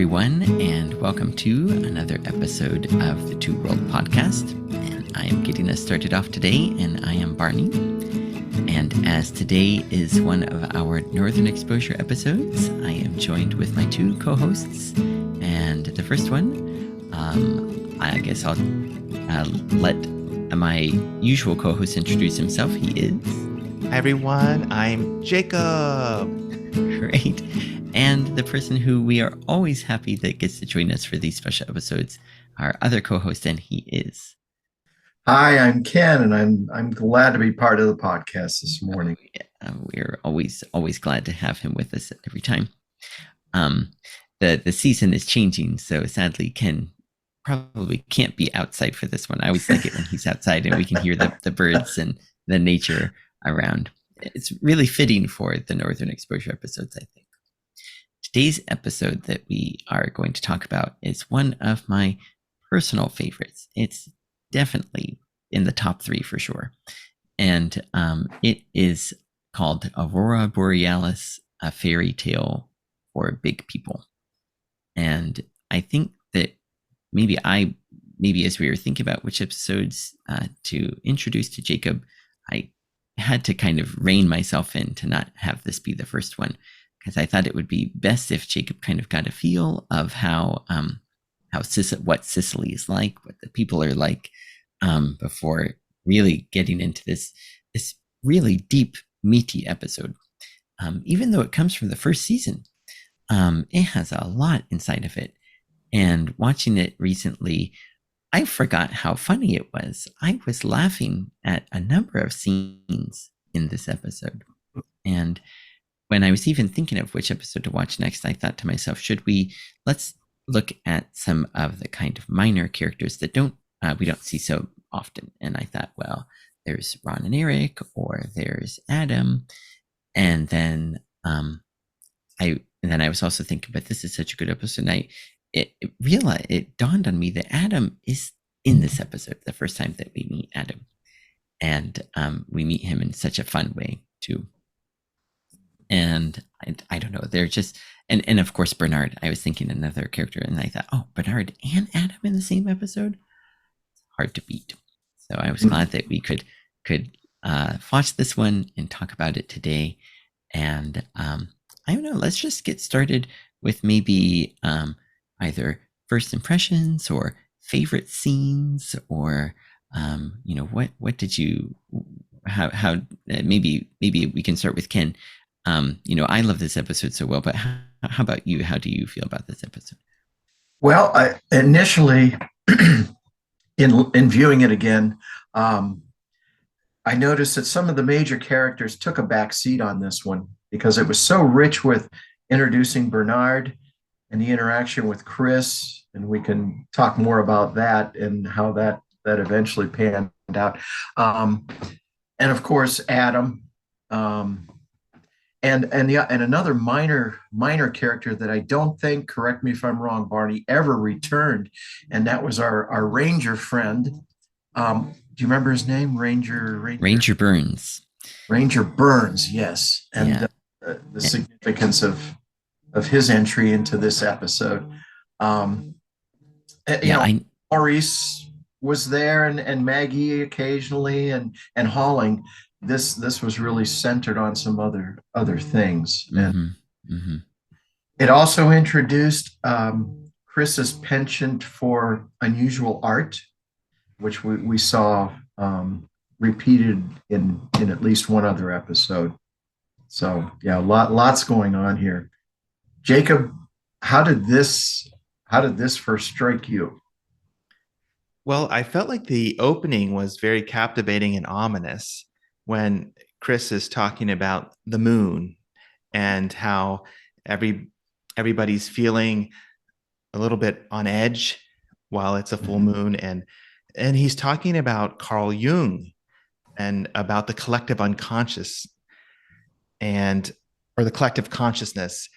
everyone, and welcome to another episode of the Two World Podcast. And I am getting us started off today, and I am Barney. And as today is one of our Northern Exposure episodes, I am joined with my two co-hosts. And the first one, I guess I'll let my usual co-host introduce himself. He is... Hi everyone, I'm Jacob. Great. And the person who we are always happy that gets to join us for these special episodes, our other co-host, and he is... Hi, I'm Ken, and I'm glad to be part of the podcast this morning. We're always glad to have him with us every time. The season is changing, so sadly Ken probably can't be outside for this one. I always like it when he's outside and we can hear the birds and the nature around. It's really fitting for the Northern Exposure episodes, I think. Today's episode that we are going to talk about is one of my personal favorites. It's definitely in the top 3 for sure. And it is called Aurora Borealis, a fairy tale for big people. And I think that maybe as we were thinking about which episodes to introduce to Jacob, I had to kind of rein myself in to not have this be the first one, because I thought it would be best if Jacob kind of got a feel of what Sicily is like, what the people are like, before really getting into this really deep, meaty episode. Even though it comes from the first season, it has a lot inside of it. And watching it recently, I forgot how funny it was. I was laughing at a number of scenes in this episode. And when I was even thinking of which episode to watch next, I thought to myself, let's look at some of the kind of minor characters that we don't see so often. And I thought, well, there's Ron and Eric, or there's Adam. And then I was also thinking, but this is such a good episode. And it dawned on me that Adam is in this episode, the first time that we meet Adam. And we meet him in such a fun way too. And I don't know, they're just, and of course, Bernard, I was thinking another character, and I thought, oh, Bernard and Adam in the same episode? It's hard to beat. So I was glad that we could watch this one and talk about it today. And I don't know, let's just get started with maybe either first impressions or favorite scenes, or, what did you, how maybe we can start with Ken. I love this episode so well, but how about you? How do you feel about this episode? Well, I initially, in viewing it again, I noticed that some of the major characters took a back seat on this one because it was so rich with introducing Bernard and the interaction with Chris, and we can talk more about that and how that eventually panned out. And of course, Adam. And another minor character that I don't think, correct me if I'm wrong, Barney, ever returned, and that was our ranger friend. Do you remember his name? Ranger Burns. Ranger Burns, yes. And the significance of his entry into this episode. Maurice was there, and Maggie occasionally, and Halling. This was really centered on some other things. Mm-hmm. It also introduced Chris's penchant for unusual art, which we saw repeated in at least one other episode. So yeah, lots going on here. Jacob, how did this first strike you? Well, I felt like the opening was very captivating and ominous when Chris is talking about the moon and how everybody's feeling a little bit on edge while it's a full moon. And he's talking about Carl Jung and about the collective unconscious or the collective consciousness.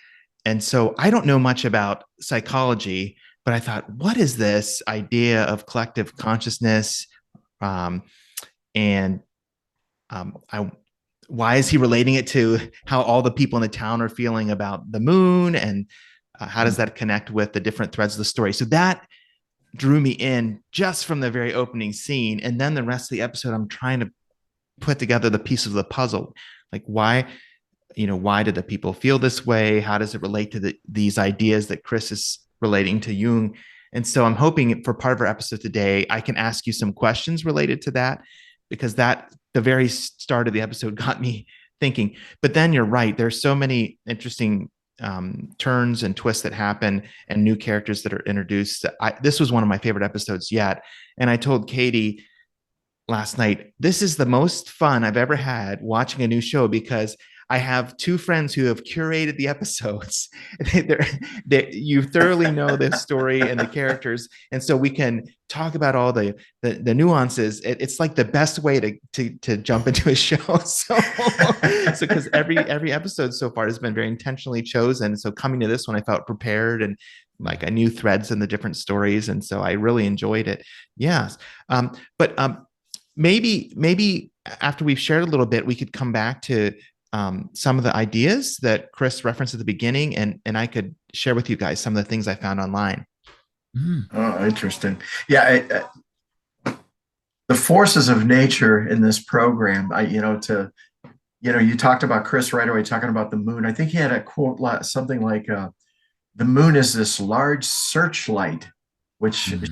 And so I don't know much about psychology, but I thought, what is this idea of collective consciousness? Why is he relating it to how all the people in the town are feeling about the moon? And How does that connect with the different threads of the story? So that drew me in just from the very opening scene. And then the rest of the episode, I'm trying to put together the pieces of the puzzle. Like why did the people feel this way? How does it relate to these ideas that Chris is relating to Jung? And so I'm hoping for part of our episode today, I can ask you some questions related to that, because the very start of the episode got me thinking. But then you're right. There's so many interesting turns and twists that happen and new characters that are introduced. This was one of my favorite episodes yet. And I told Katie last night, this is the most fun I've ever had watching a new show, because I have two friends who have curated the episodes. You thoroughly know the story and the characters, and so we can talk about all the nuances. It's like the best way to jump into a show. So because every episode so far has been very intentionally chosen. So coming to this one, I felt prepared, and like I knew threads in the different stories, and so I really enjoyed it. Yes, but maybe after we've shared a little bit, we could come back to some of the ideas that Chris referenced at the beginning, and I could share with you guys some of the things I found online. Oh, interesting. Yeah, the forces of nature in this program. You talked about Chris right away talking about the moon. I think he had a quote something like, "The moon is this large searchlight, which is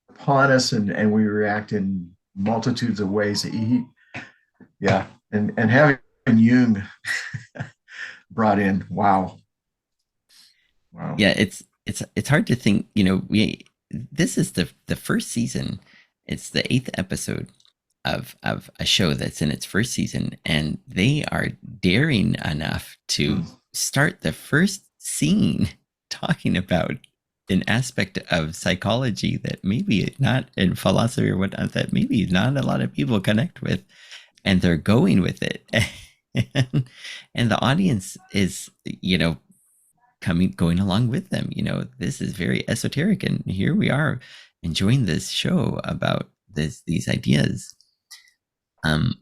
upon us, and we react in multitudes of ways." And having Jung brought in, wow. Yeah, it's hard to think. This is the first season. It's the 8th episode of a show that's in its first season, and they are daring enough to start the first scene talking about an aspect of psychology that maybe not in philosophy or whatnot, that maybe not a lot of people connect with, and they're going with it. And the audience is, going along with them. This is very esoteric, and here we are enjoying this show about these ideas.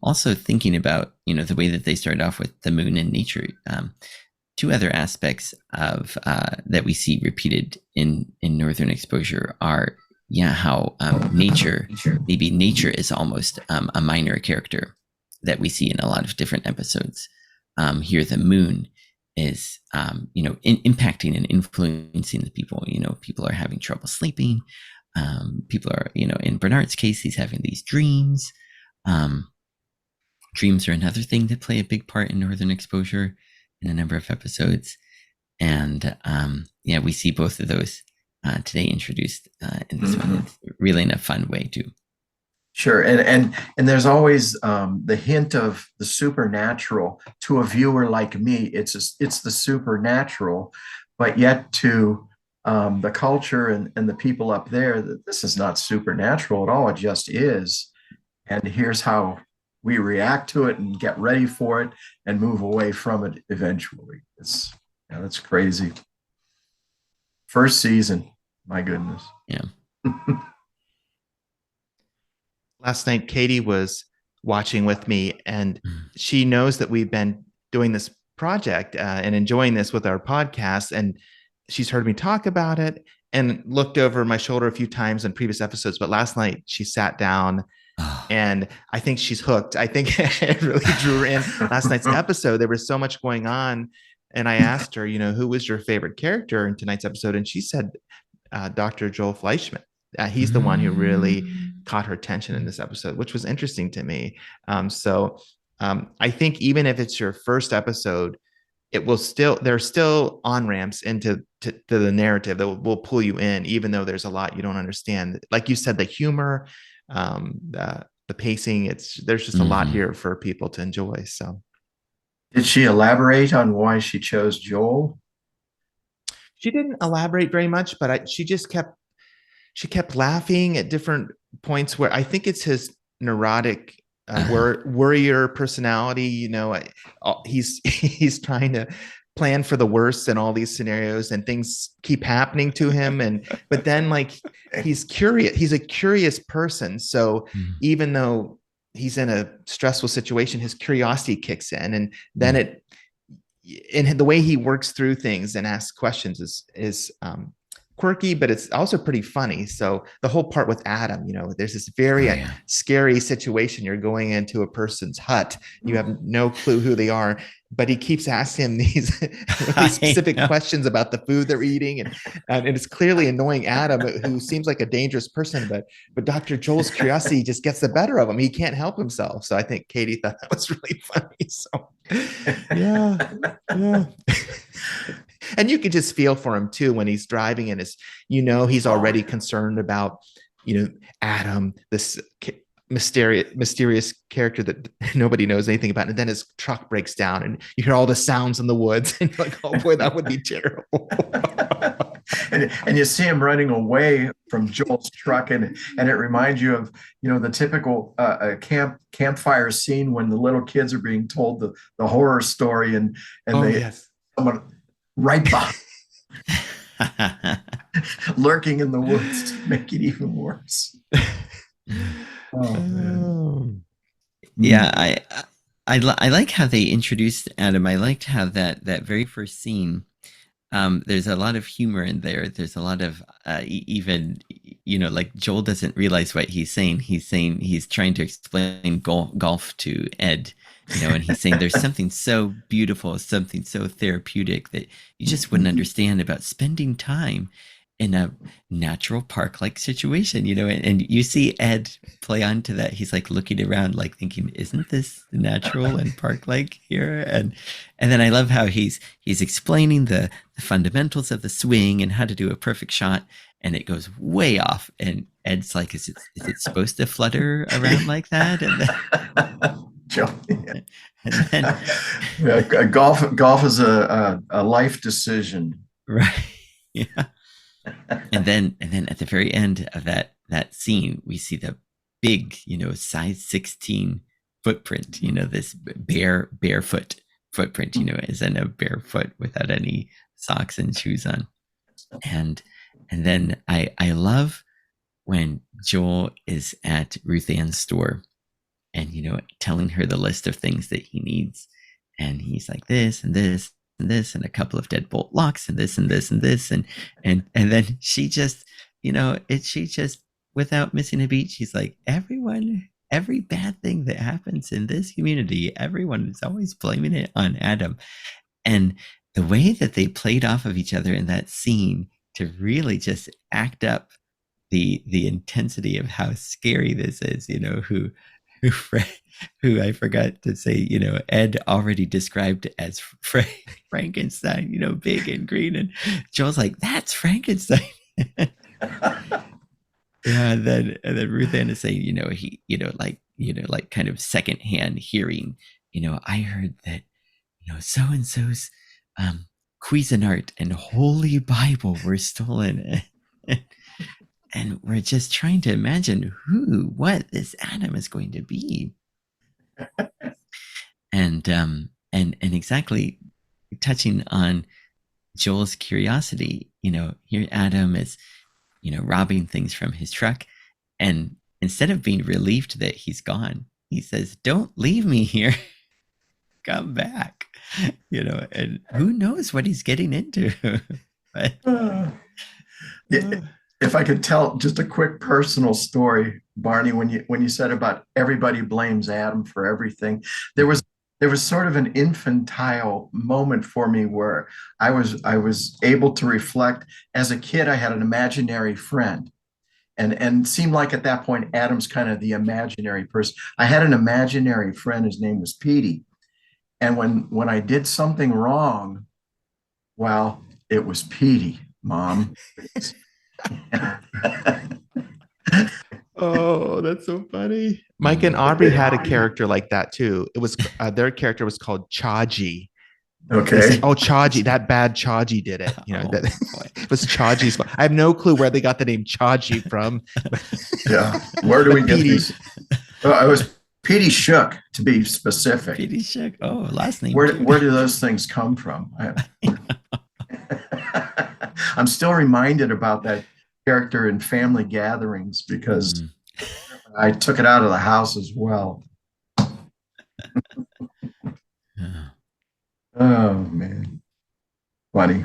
Also thinking about, the way that they start off with the moon and nature. Two other aspects of that we see repeated in Northern Exposure are, how nature is almost a minor character that we see in a lot of different episodes. Here, the moon is, impacting and influencing the people. People are having trouble sleeping. People are, in Bernard's case, he's having these dreams. Dreams are another thing that play a big part in Northern Exposure in a number of episodes. And we see both of those today introduced in this one. It's really in a fun way too. Sure, and there's always the hint of the supernatural to a viewer like me. It's the supernatural, but yet to the culture and the people up there, this is not supernatural at all. It just is, and here's how we react to it and get ready for it and move away from it eventually. That's crazy. First season, my goodness. Yeah. Last night, Katie was watching with me, and she knows that we've been doing this project and enjoying this with our podcast. And she's heard me talk about it and looked over my shoulder a few times in previous episodes. But last night she sat down and I think she's hooked. I think it really drew her in. Last night's episode, there was so much going on. And I asked her, who was your favorite character in tonight's episode? And she said, Dr. Joel Fleischman. He's the one who really caught her attention in this episode, which was interesting to me. So I think even if it's your first episode, there's still on-ramps into the narrative that will pull you in, even though there's a lot you don't understand. Like you said, the humor, the pacing, there's just a lot here for people to enjoy. So did she elaborate on why she chose Joel? She didn't elaborate very much, but she kept laughing at different points where I think it's his neurotic worrier personality. He's trying to plan for the worst in all these scenarios, and things keep happening to him. But then he's curious. He's a curious person. So even though he's in a stressful situation, his curiosity kicks in, and then and the way he works through things and asks questions is quirky, but it's also pretty funny. So the whole part with Adam, there's this very scary situation. You're going into a person's hut. You have no clue who they are, but he keeps asking him these really specific questions about the food they're eating. And it's clearly annoying Adam, who seems like a dangerous person, but Dr. Joel's curiosity just gets the better of him. He can't help himself. So I think Katie thought that was really funny. So yeah. And you could just feel for him too when he's driving and he's already concerned about, Adam, this mysterious character that nobody knows anything about. And then his truck breaks down and you hear all the sounds in the woods and you're like, oh boy, that would be terrible. and you see him running away from Joel's truck, and it reminds you of the typical campfire scene when the little kids are being told the horror story, and someone right behind lurking in the woods to make it even worse. Oh man. Yeah, I like how they introduced Adam. I liked how that very first scene. There's a lot of humor in there. There's a lot of even like Joel doesn't realize what he's saying. He's trying to explain golf to Ed, and he's saying there's something so beautiful, something so therapeutic that you just wouldn't understand about spending time in a natural park-like situation, and you see Ed play onto that. He's like looking around, like thinking, "Isn't this natural and park-like here?" And then I love how he's explaining the fundamentals of the swing and how to do a perfect shot, and it goes way off. And Ed's like, "Is it supposed to flutter around like that?" And then, golf is a life decision, right? Yeah. And then at the very end of that scene, we see the big, size 16 footprint, this barefoot footprint, as in a barefoot without any socks and shoes on. And then I love when Joel is at Ruth Ann's store and, telling her the list of things that he needs. And he's like, this and this and this and a couple of deadbolt locks and this and this and this and then she just she just, without missing a beat, she's like, every bad thing that happens in this community, everyone is always blaming it on Adam. And the way that they played off of each other in that scene to really just act up the intensity of how scary this is, who I forgot to say, Ed already described as Frankenstein, big and green, and Joel's like, "That's Frankenstein." Yeah, and then Ruth Ann is saying, he, like kind of secondhand hearing, I heard that, so and so's Cuisinart and Holy Bible were stolen. And we're just trying to imagine what this Adam is going to be. And exactly touching on Joel's curiosity, here Adam is, robbing things from his truck. And instead of being relieved that he's gone, he says, "Don't leave me here. Come back." And who knows what he's getting into. But, if I could tell just a quick personal story, Barney, when you said about everybody blames Adam for everything, there was sort of an infantile moment for me where I was able to reflect. As a kid, I had an imaginary friend, and seemed like at that point Adam's kind of the imaginary person. I had an imaginary friend. His name was Petey, and when I did something wrong, well, it was Petey, Mom. Oh, that's so funny. Mike and Aubrey had a character like that too. It was their character was called Chaji. Okay. Say, "Oh, Chaji, that bad Chaji did it." It was Chaji's. I have no clue where they got the name Chaji from. Yeah, where do we get these? It was Petey Shook, to be specific. Petey Shook. Oh, last name. Where do those things come from? I'm still reminded about that character in family gatherings because I took it out of the house as well. Oh man, funny.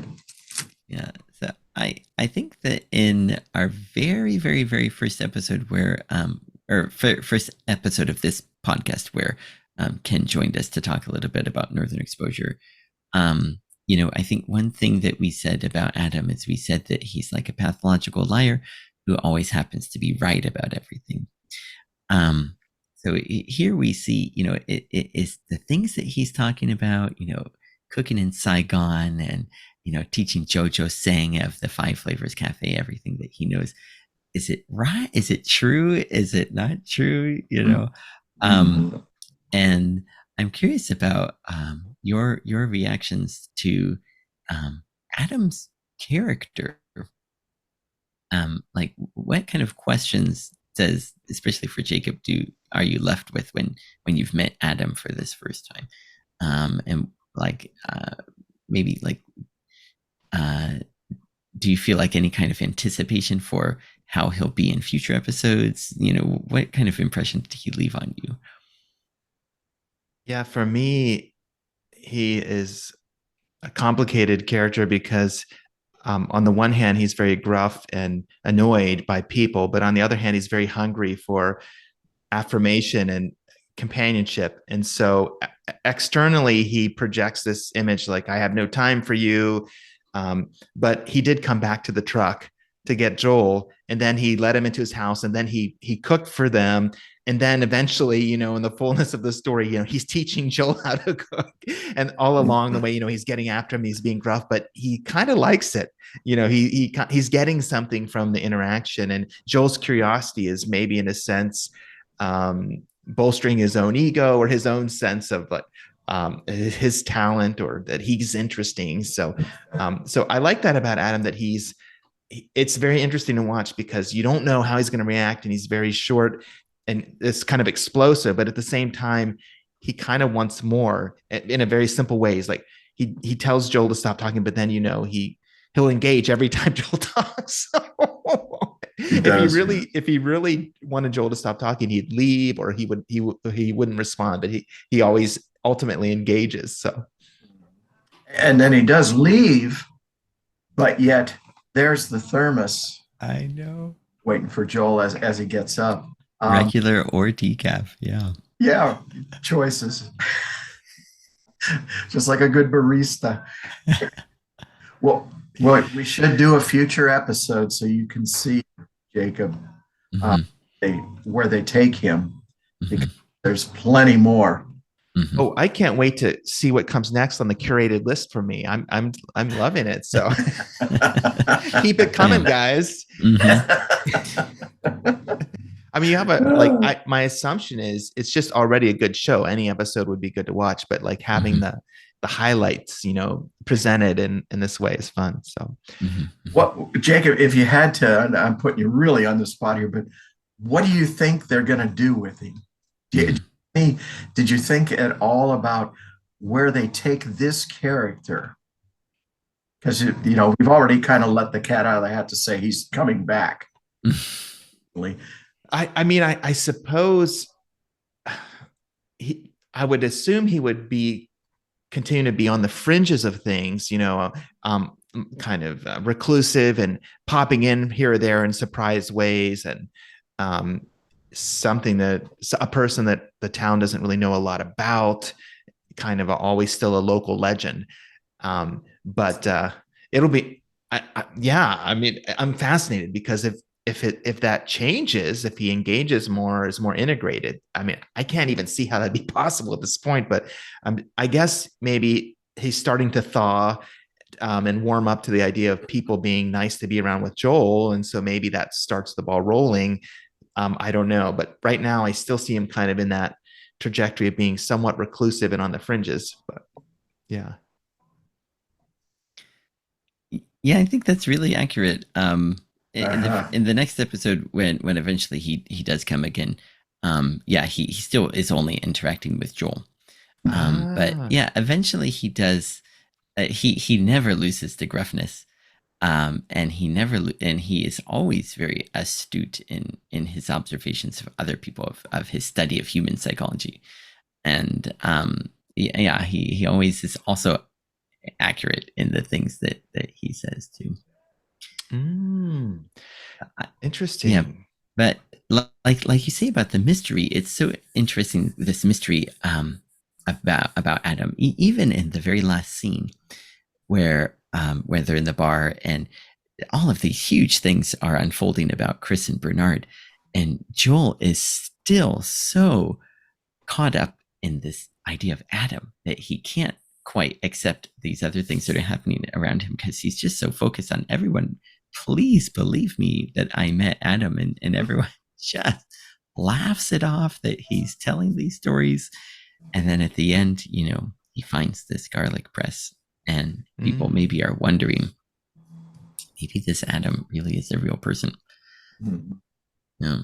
Yeah. So I think that in our very first episode where first episode of this podcast where Ken joined us to talk a little bit about Northern Exposure. Um, I think one thing that we said about Adam is we said that he's like a pathological liar who always happens to be right about everything. Um, so here we see, it is the things that he's talking about, cooking in Saigon and, teaching Jojo Sang of the Five Flavors Cafe, everything that he knows. Is it right? Is it true? Is it not true? Mhm. And I'm curious about your reactions to Adam's character. Like, what kind of questions does, especially for Jacob, are you left with when you've met Adam for this first time? And like maybe like uh, do you feel like any kind of anticipation for how he'll be in future episodes? What kind of impression did he leave on you? Yeah, for me, he is a complicated character because on the one hand, he's very gruff and annoyed by people, but on the other hand, he's very hungry for affirmation and companionship. And so externally, he projects this image like, I have no time for you. But he did come back to the truck to get Joel, and then he let him into his house, and then he cooked for them. And then eventually, in the fullness of the story, he's teaching Joel how to cook. And all along the way, he's getting after him, he's being gruff, but he kind of likes it. He's getting something from the interaction. And Joel's curiosity is maybe in a sense bolstering his own ego or his own sense of like his talent or that he's interesting. So I like that about Adam, that it's very interesting to watch because you don't know how he's going to react, and he's very short and it's kind of explosive, but at the same time, he kind of wants more in a very simple way. He's like, he tells Joel to stop talking, but then he'll engage every time Joel talks. He does. Yeah. If he really wanted Joel to stop talking, he'd leave, or he wouldn't respond, but he always ultimately engages. So And then he does leave, but yet there's the thermos I know. waiting for Joel as he gets up. Regular or decaf. Yeah. Yeah, choices. Just like a good barista. Well, we should do a future episode so you can see Jacob Mm-hmm. they, where they take him, because Mm-hmm. there's plenty more. Mm-hmm. oh, I can't wait to see what comes next on the curated list for me. I'm loving it. So keep it coming, guys. Mm-hmm. I mean, you have my assumption is it's just already a good show. Any episode would be good to watch, but like having Mm-hmm. the highlights, presented in this way is fun. So Mm-hmm. What, Jacob, if you had to, and I'm putting you really on the spot here, but what do you think they're going to do with him? Did you think at all about where they take this character? Because we've already kind of let the cat out of the hat to say he's coming back. I mean, I suppose I would assume he would continue to be on the fringes of things, kind of reclusive and popping in here or there in surprise ways, and something that a person that the town doesn't really know a lot about, kind of always still a local legend. But it'll be, yeah. I mean, I'm fascinated because if that changes, if he engages more, is more integrated. I mean, I can't even see how that'd be possible at this point. But I guess maybe he's starting to thaw and warm up to the idea of people being nice to be around with Joel, and so maybe that starts the ball rolling. I don't know, but right now I still see him kind of in that trajectory of being somewhat reclusive and on the fringes. But yeah. Yeah, I think that's really accurate. In Uh-huh. the next episode, when eventually he does come again, yeah, he still is only interacting with Joel. But Ah, yeah, eventually he does. He never loses the gruffness, and he is always very astute in his observations of other people, of his study of human psychology, and yeah, he always is also accurate in the things that he says too. Mm, Yeah, interesting. but like you say about the mystery, it's so interesting. This mystery about Adam, even in the very last scene where they're in the bar and all of these huge things are unfolding about Chris and Bernard, and Joel is still so caught up in this idea of Adam that he can't quite accept these other things that are happening around him because he's just so focused on everyone. Please believe me that I met Adam, and everyone just laughs it off that he's telling these stories. And then at the end, he finds this garlic press, and people Mm. maybe are wondering, maybe this Adam really is a real person. Mhm. Yeah.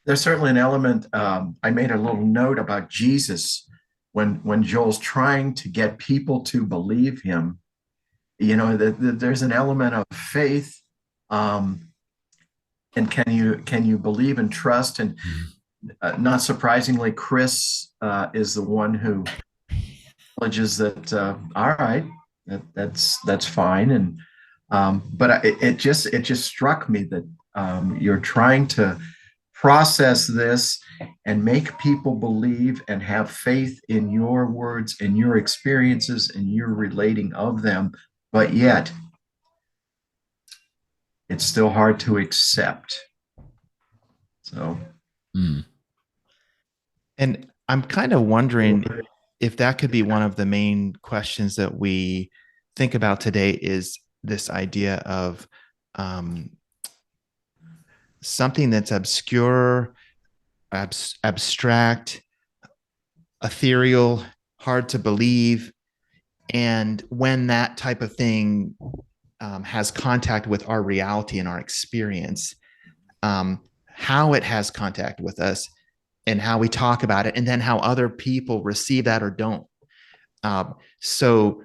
There's certainly an element. I made a little note about Jesus when Joel's trying to get people to believe him. There's an element of faith, um, and can you believe and trust? And not surprisingly, Chris is the one who acknowledges that. All right, that's fine. And but it just struck me that you're trying to process this and make people believe and have faith in your words and your experiences and your relating of them, but yet it's still hard to accept. So, Mm. And I'm kind of wondering if that could be one of the main questions that we think about today is this idea of um, something that's obscure, abstract, ethereal, hard to believe. And when that type of thing has contact with our reality and our experience, how it has contact with us and how we talk about it, and then how other people receive that or don't. So,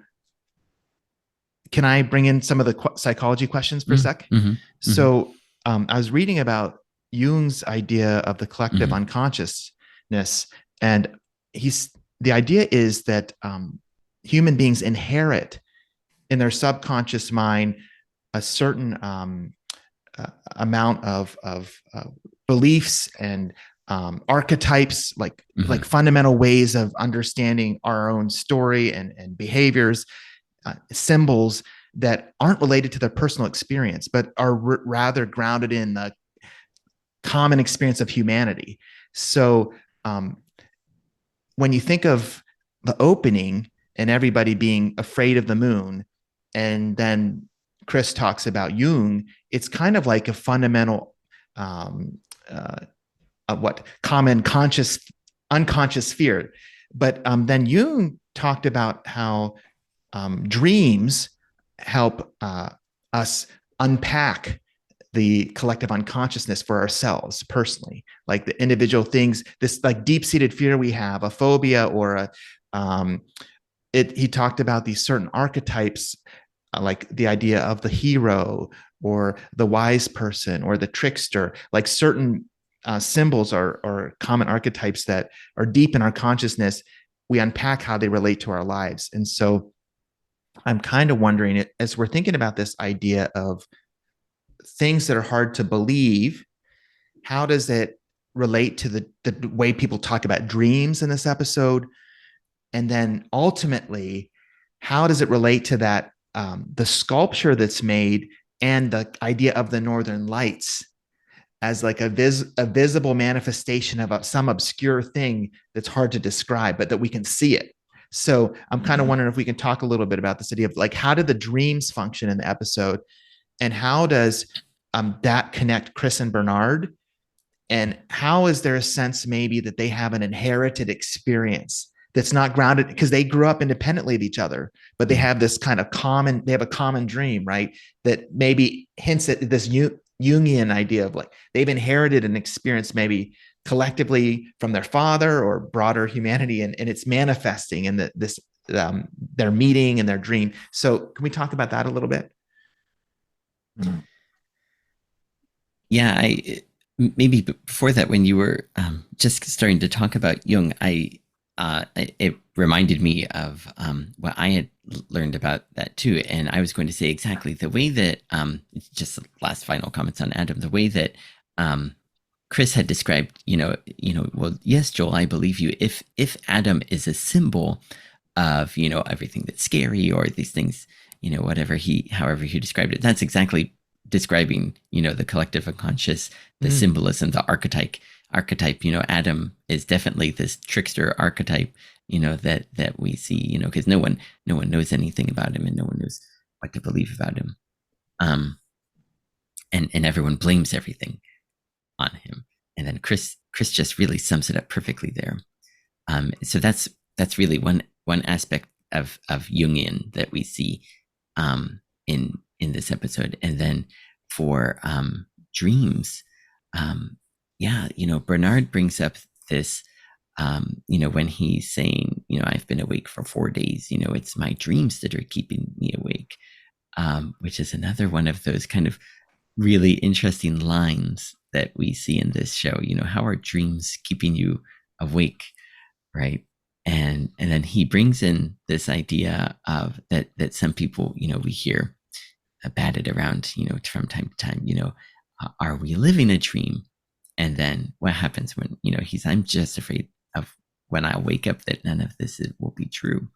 can I bring in some of the psychology questions for a sec? Mm-hmm. So, I was reading about Jung's idea of the collective Mm-hmm. unconsciousness, and the idea is that human beings inherit in their subconscious mind a certain amount of beliefs and archetypes, like fundamental ways of understanding our own story and behaviors, symbols that aren't related to their personal experience, but are rather grounded in the common experience of humanity. So when you think of the opening and everybody being afraid of the moon, and then Chris talks about Jung, it's kind of like a fundamental um, what common unconscious fear. But then Jung talked about how dreams help us unpack the collective unconsciousness for ourselves personally, like the individual things, this like deep-seated fear we have, a phobia or he talked about these certain archetypes, like the idea of the hero or the wise person or the trickster, like certain symbols or common archetypes that are deep in our consciousness. We unpack how they relate to our lives. And so I'm kind of wondering, as we're thinking about this idea of things that are hard to believe, how does it relate to the way people talk about dreams in this episode? And then ultimately, how does it relate to that, the sculpture that's made and the idea of the Northern Lights as like a visible manifestation of some obscure thing that's hard to describe, but that we can see it. So I'm kind of wondering if we can talk a little bit about this idea of like, how did the dreams function in the episode, and how does that connect Chris and Bernard, and how is there a sense maybe that they have an inherited experience that's not grounded because they grew up independently of each other, but they have this kind of they have a common dream, right? That maybe hints at this Jungian idea of like they've inherited an experience maybe collectively from their father or broader humanity, and it's manifesting in this their meeting and their dream. So can we talk about that a little bit? Yeah, maybe before that, when you were just starting to talk about Jung, it reminded me of what I had learned about that too. And I was going to say exactly the way that, just last final comments on Adam, the way that Chris had described, well, yes, Joel, I believe you. If Adam is a symbol of, everything that's scary or these things, however he described it, that's exactly describing, the collective unconscious, the symbolism, the archetype. Adam is definitely this trickster archetype, that we see, because no one knows anything about him and no one knows what to believe about him. And everyone blames everything on him. And then Chris just really sums it up perfectly there. So that's really one aspect of Jungian that we see in this episode. And then for dreams, Bernard brings up this, when he's saying, I've been awake for 4 days, it's my dreams that are keeping me awake, which is another one of those kind of really interesting lines that we see in this show. How are dreams keeping you awake, right? And then he brings in this idea of that some people, we hear batted around, from time to time, are we living a dream? And then what happens when, I'm just afraid of when I wake up that none of this will be true.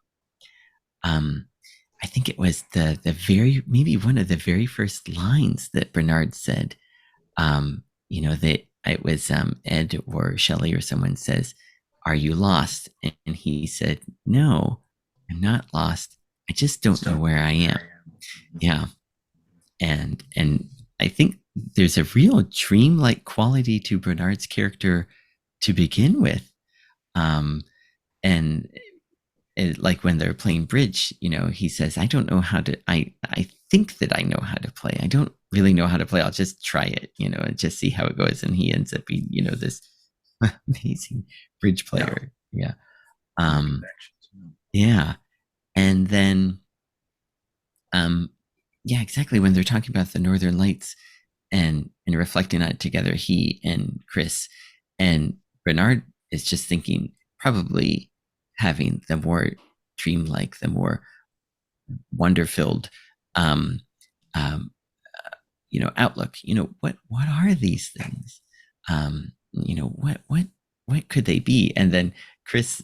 I think it was maybe one of the very first lines that Bernard said, that it was Ed or Shelley or someone says, "Are you lost?" And he said, "No, I'm not lost. I just don't know where I am." Yeah. And I think there's a real dream-like quality to Bernard's character to begin with. And like when they're playing bridge, he says, "I don't know how to, I think that I know how to play. I don't really know how to play. I'll just try it, and just see how it goes." And he ends up being, this amazing bridge player. Yeah. Yeah. And then, yeah, exactly. When they're talking about the Northern Lights and reflecting on it together, he and Chris and Bernard is just thinking, probably having the more dreamlike, the more wonder-filled, outlook. What are these things? What could they be? And then Chris,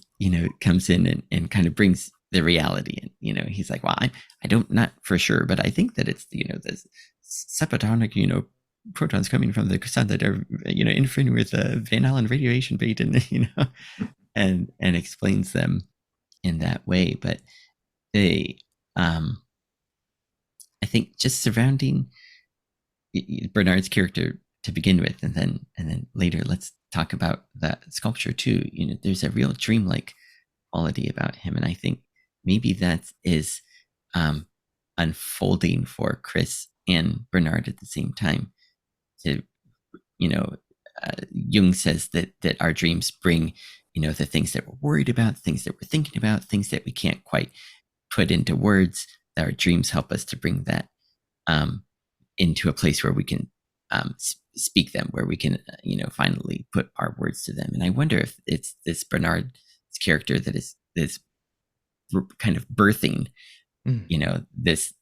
comes in and kind of brings the reality in. He's like, well, I don't, not for sure, but I think that it's this subatomic, protons coming from the sun that are, interfering with Van Allen radiation bait, and and explains them in that way. But they, I think, just surrounding Bernard's character to begin with, and then later, let's talk about that sculpture too. There's a real dreamlike quality about him, and I think maybe that is unfolding for Chris and Bernard at the same time. To Jung says that our dreams bring, the things that we're worried about, things that we're thinking about, things that we can't quite put into words. That our dreams help us to bring that into a place where we can speak them, where we can, finally put our words to them. And I wonder if it's this Bernard's character that is kind of birthing, this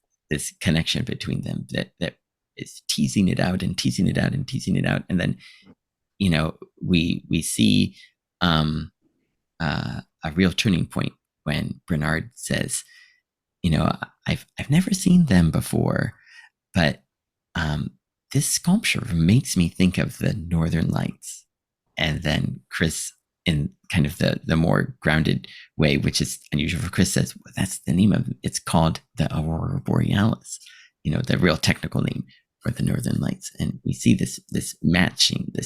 connection between them that is teasing it out and teasing it out and teasing it out. And then, we see a real turning point when Bernard says, I've never seen them before, but this sculpture makes me think of the Northern Lights. And then Chris, in kind of the more grounded way, which is unusual for Chris, says, well, that's the name of it. It's called the Aurora Borealis, the real technical name for the Northern Lights. And we see this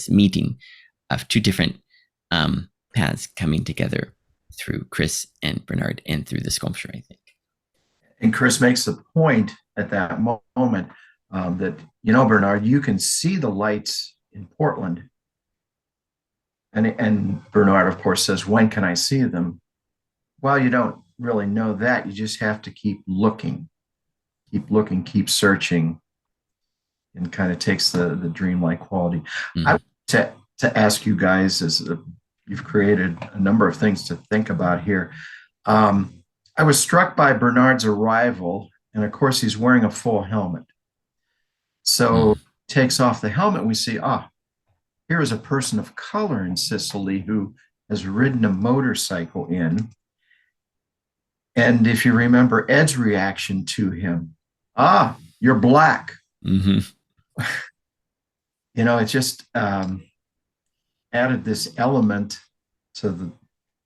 meeting of two different paths coming together through Chris and Bernard and through the sculpture, I think. And Chris makes the point at that moment that, Bernard, you can see the lights in Portland. And Bernard, of course, says, when can I see them? Well, you don't really know that. You just have to keep looking, keep searching, and kind of takes the dreamlike quality. Mm-hmm. I want to ask you guys, as you've created a number of things to think about here. I was struck by Bernard's arrival, and of course, he's wearing a full helmet. So Mm. takes off the helmet. We see, here is a person of color in Sicily who has ridden a motorcycle in. And if you remember Ed's reaction to him, you're black. Hmm. It just added this element to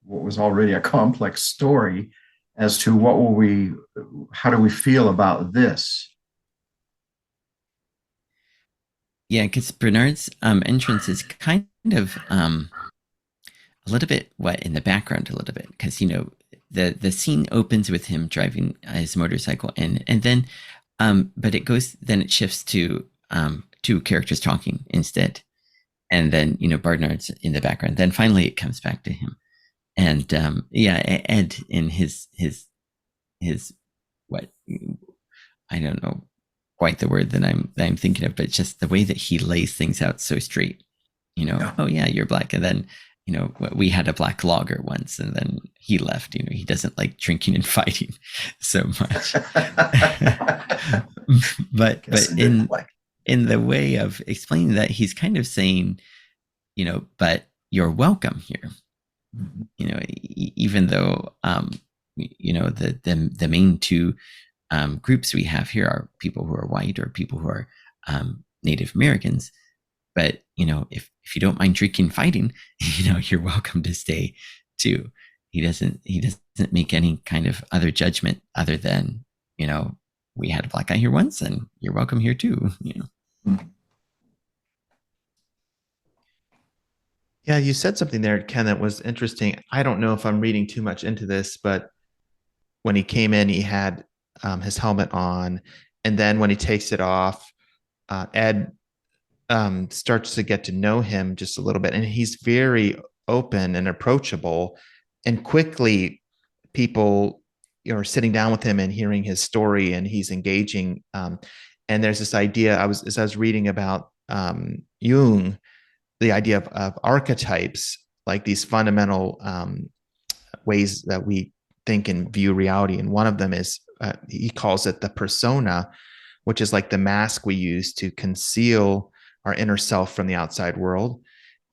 what was already a complex story as to how do we feel about this? Yeah, because Bernard's entrance is kind of a little bit in the background a little bit because the scene opens with him driving his motorcycle and then but it shifts to two characters talking instead, and then Bernard's in the background. Then finally it comes back to him, and Ed in his what I don't know quite the word that I'm thinking of, but just the way that he lays things out so straight. Yeah. Oh yeah, you're black, and then we had a black logger once, and then he left. He doesn't like drinking and fighting so much. but in the way of explaining that, he's kind of saying, but you're welcome here. Mm-hmm. Even though the main two groups we have here are people who are white or people who are Native Americans. But if you don't mind drinking, fighting, you're welcome to stay too. He doesn't make any kind of other judgment other than we had a black guy here once, and you're welcome here too. Yeah, you said something there, Ken, that was interesting. I don't know if I'm reading too much into this, but when he came in, he had his helmet on, and then when he takes it off, Ed starts to get to know him just a little bit, and he's very open and approachable, and quickly people are sitting down with him and hearing his story, and he's engaging. And there's this idea as I was reading about Jung, the idea of archetypes, like these fundamental ways that we think and view reality, and one of them is he calls it the persona, which is like the mask we use to conceal our inner self from the outside world.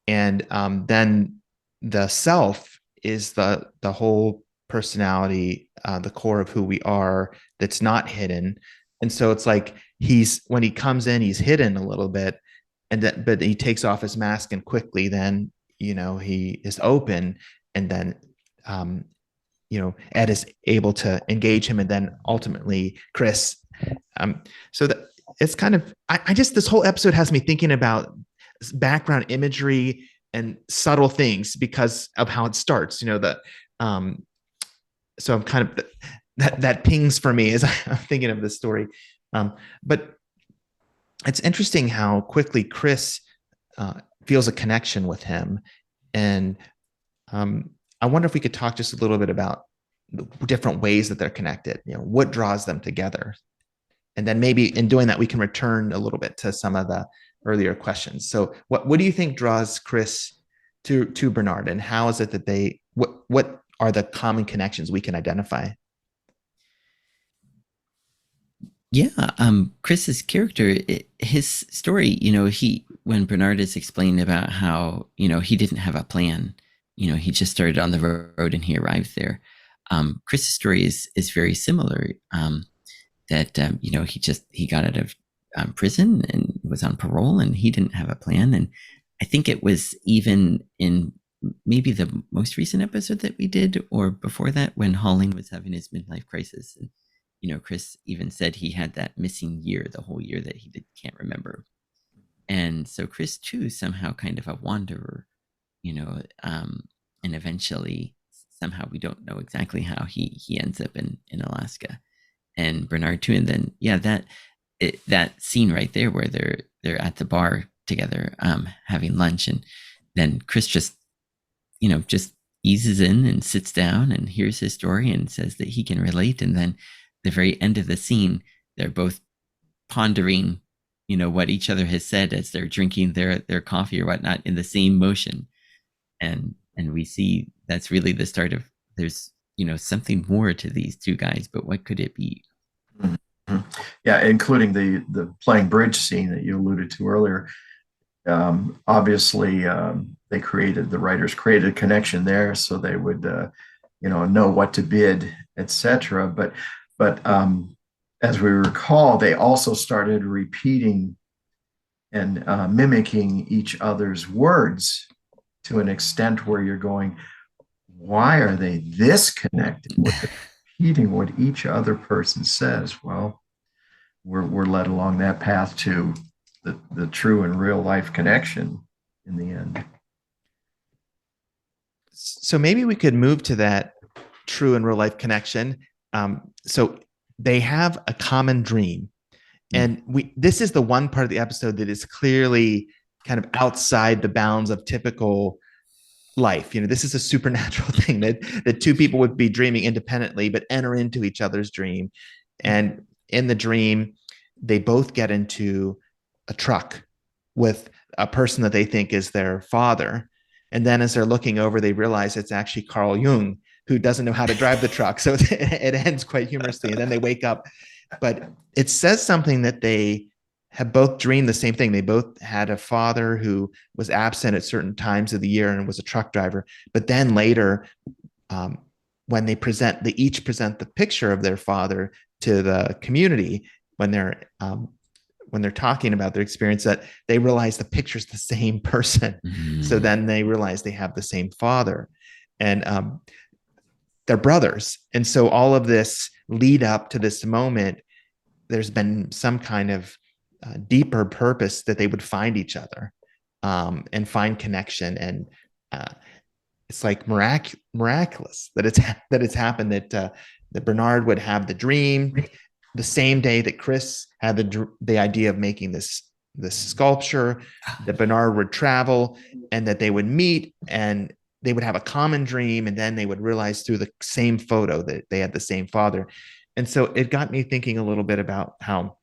And then the self is the whole personality, the core of who we are, that's not hidden. And so it's like when he comes in, he's hidden a little bit, but he takes off his mask, and quickly then he is open, and then Ed is able to engage him, and then ultimately Chris. So that it's kind of, I just, this whole episode has me thinking about background imagery and subtle things because of how it starts, so I'm kind of, that pings for me as I'm thinking of this story. But it's interesting how quickly Chris feels a connection with him. And I wonder if we could talk just a little bit about the different ways that they're connected, what draws them together. And then maybe in doing that, we can return a little bit to some of the earlier questions. So what do you think draws Chris to Bernard, and how is it that what are the common connections we can identify? Yeah, Chris's character, his story, when Bernard is explaining about how, he didn't have a plan, he just started on the road and he arrived there. Chris's story is very similar. That he got out of prison and was on parole, and he didn't have a plan. And I think it was even in maybe the most recent episode that we did, or before that, when Holling was having his midlife crisis, and Chris even said he had that missing year, the whole year that he can't remember. And so Chris too, somehow kind of a wanderer, and eventually somehow we don't know exactly how he ends up in Alaska. And Bernard too, and then that scene right there where they're at the bar together, having lunch, and then Chris just eases in and sits down and hears his story and says that he can relate, and then the very end of the scene, they're both pondering, what each other has said as they're drinking their coffee or whatnot in the same motion, and and we see that's really the start of there's something more to these two guys, but what could it be? Mhm. Yeah, including the playing bridge scene that you alluded to earlier. Obviously, the writers created a connection there, so they would know what to bid, etc. But as we recall, they also started repeating and mimicking each other's words to an extent where you're going, why are they this connected? Repeating what each other person says. Well, we're led along that path to the true and real life connection in the end. So maybe we could move to that true and real life connection. So they have a common dream, and this is the one part of the episode that is clearly kind of outside the bounds of typical life. This is a supernatural thing that two people would be dreaming independently, but enter into each other's dream. And in the dream, they both get into a truck with a person that they think is their father. And then as they're looking over, they realize it's actually Carl Jung, who doesn't know how to drive the truck. So it ends quite humorously. And then they wake up. But it says something that they have both dreamed the same thing. They both had a father who was absent at certain times of the year and was a truck driver. But then later, when they each present the picture of their father to the community, when they're talking about their experience, that they realize the picture's the same person. Mm-hmm. So then they realize they have the same father, and they're brothers. And so all of this lead up to this moment, there's been some kind of deeper purpose that they would find each other and find connection. And it's like miraculous that it's happened that Bernard would have the dream the same day that Chris had the idea of making this sculpture, that Bernard would travel and that they would meet and they would have a common dream. And then they would realize through the same photo that they had the same father. And so it got me thinking a little bit about how,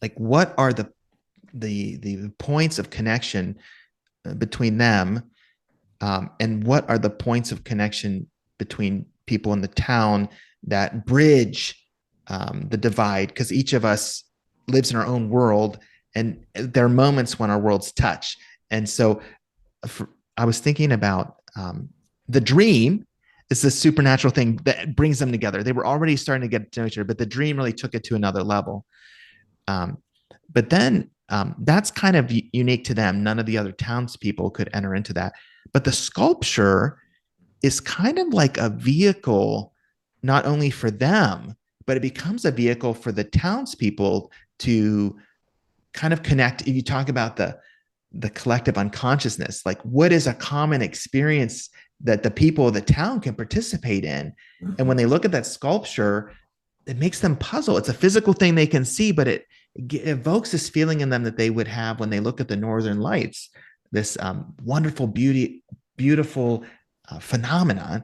like, what are the points of connection between them, and what are the points of connection between people in the town that bridge the divide? Because each of us lives in our own world, and there are moments when our worlds touch. And so I was thinking about the dream is the supernatural thing that brings them together. They were already starting to get to know each other, but the dream really took it to another level. But then that's kind of unique to them. None of the other townspeople could enter into that. But the sculpture is kind of like a vehicle, not only for them, but it becomes a vehicle for the townspeople to kind of connect. If you talk about the collective unconsciousness, like what is a common experience that the people of the town can participate in? And when they look at that sculpture, it makes them puzzle. It's a physical thing they can see, but it evokes this feeling in them that they would have when they look at the Northern Lights, this wonderful beautiful phenomenon,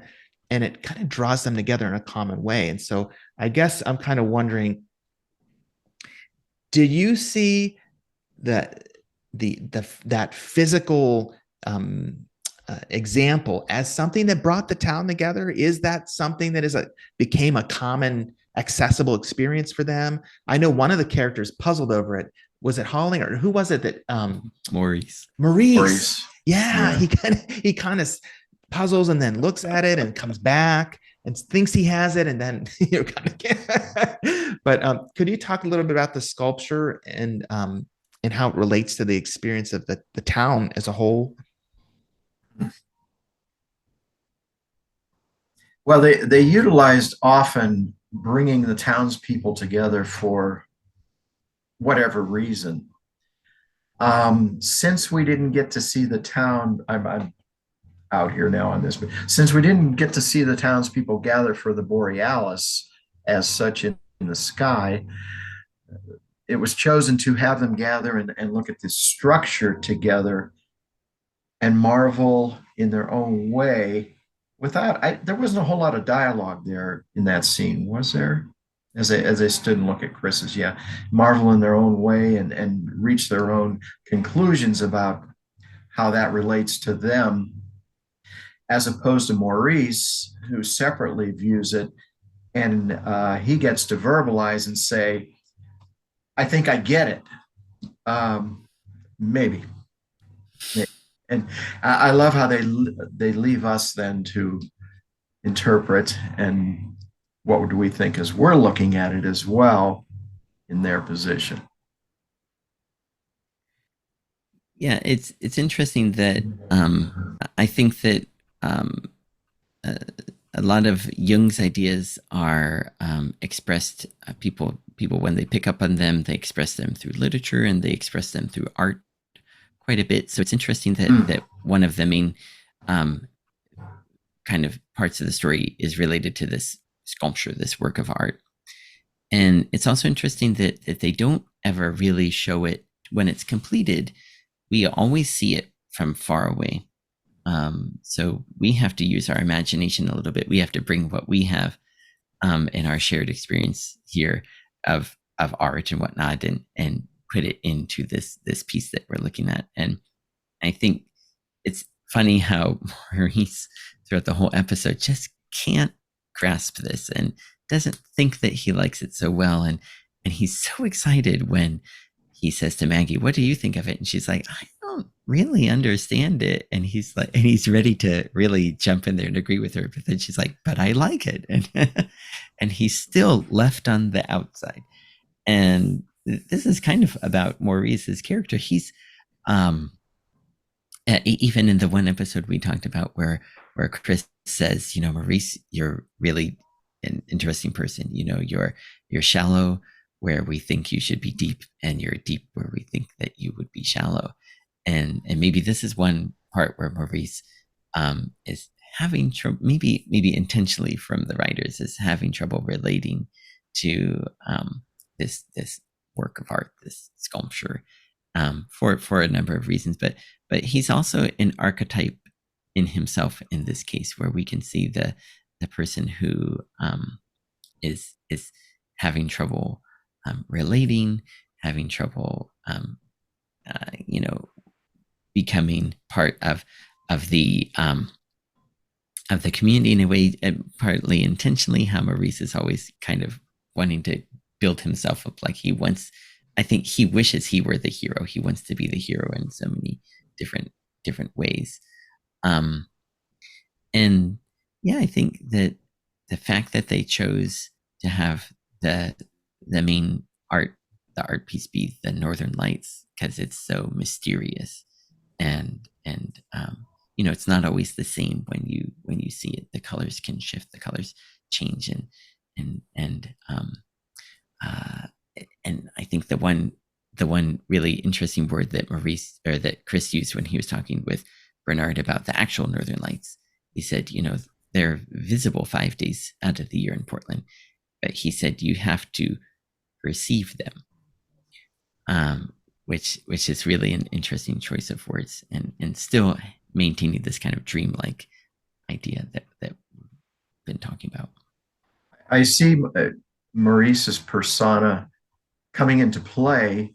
and it kind of draws them together in a common way. And so I guess I'm kind of wondering, did you see that that physical example as something that brought the town together? Is that something that became a common accessible experience for them? I know one of the characters puzzled over it. Was it Holling, or who was it that Maurice. Yeah. He kind of puzzles and then looks at it and comes back and thinks he has it, and then but could you talk a little bit about the sculpture and how it relates to the experience of the town as a whole? Well, they utilized often bringing the townspeople together for whatever reason. Since we didn't get to see the town, I'm out here now on this, but since we didn't get to see the townspeople gather for the Borealis as such in the sky, it was chosen to have them gather and look at this structure together and marvel in their own way there wasn't a whole lot of dialogue there in that scene, was there? As they stood and look at Chris's, marvel in their own way and reach their own conclusions about how that relates to them. as opposed to Maurice, who separately views it, and he gets to verbalize and say, "I think I get it." Um, maybe. And I love how they leave us then to interpret, and what do we think as we're looking at it as well in their position. Yeah, it's interesting that I think that um, uh, a lot of Jung's ideas are expressed. People when they pick up on them, they express them through literature and they express them through art quite a bit. So it's interesting that one of the main um, kind of parts of the story is related to this sculpture, this work of art. And it's also interesting that they don't ever really show it when it's completed. We always see it from far away. So we have to use our imagination a little bit. We have to bring what we have in our shared experience here of art and whatnot, and put it into this piece that we're looking at. And I think it's funny how Maurice throughout the whole episode just can't grasp this and doesn't think that he likes it so well. And he's so excited when he says to Maggie, "What do you think of it?" And she's like, "I don't really understand it." And he's like, and he's ready to really jump in there and agree with her. But then she's like, "But I like it." And he's still left on the outside. And this is kind of about Maurice's character. He's even in the one episode we talked about where Chris says, "Maurice, you're really an interesting person. You're shallow where we think you should be deep, and you're deep where we think that you would be shallow." And maybe this is one part where Maurice is having trouble, maybe intentionally from the writers, is having trouble relating to this work of art, this sculpture, for a number of reasons. But he's also an archetype in himself in this case, where we can see the person who is having trouble relating, having trouble, becoming part of the community in a way, partly intentionally. How Maurice is always kind of wanting to build himself up, like he wants. I think he wishes he were the hero. He wants to be the hero in so many different ways. And yeah, I think that the fact that they chose to have the main the art piece be the Northern Lights, because it's so mysterious, and it's not always the same when you see it. The colors can shift, the colors change, and I think the one really interesting word that Maurice, or that Chris, used when he was talking with Bernard about the actual Northern Lights, he said, they're visible 5 days out of the year in Portland, but he said you have to perceive them, which is really an interesting choice of words, and still maintaining this kind of dreamlike idea that we've been talking about. I see Maurice's persona coming into play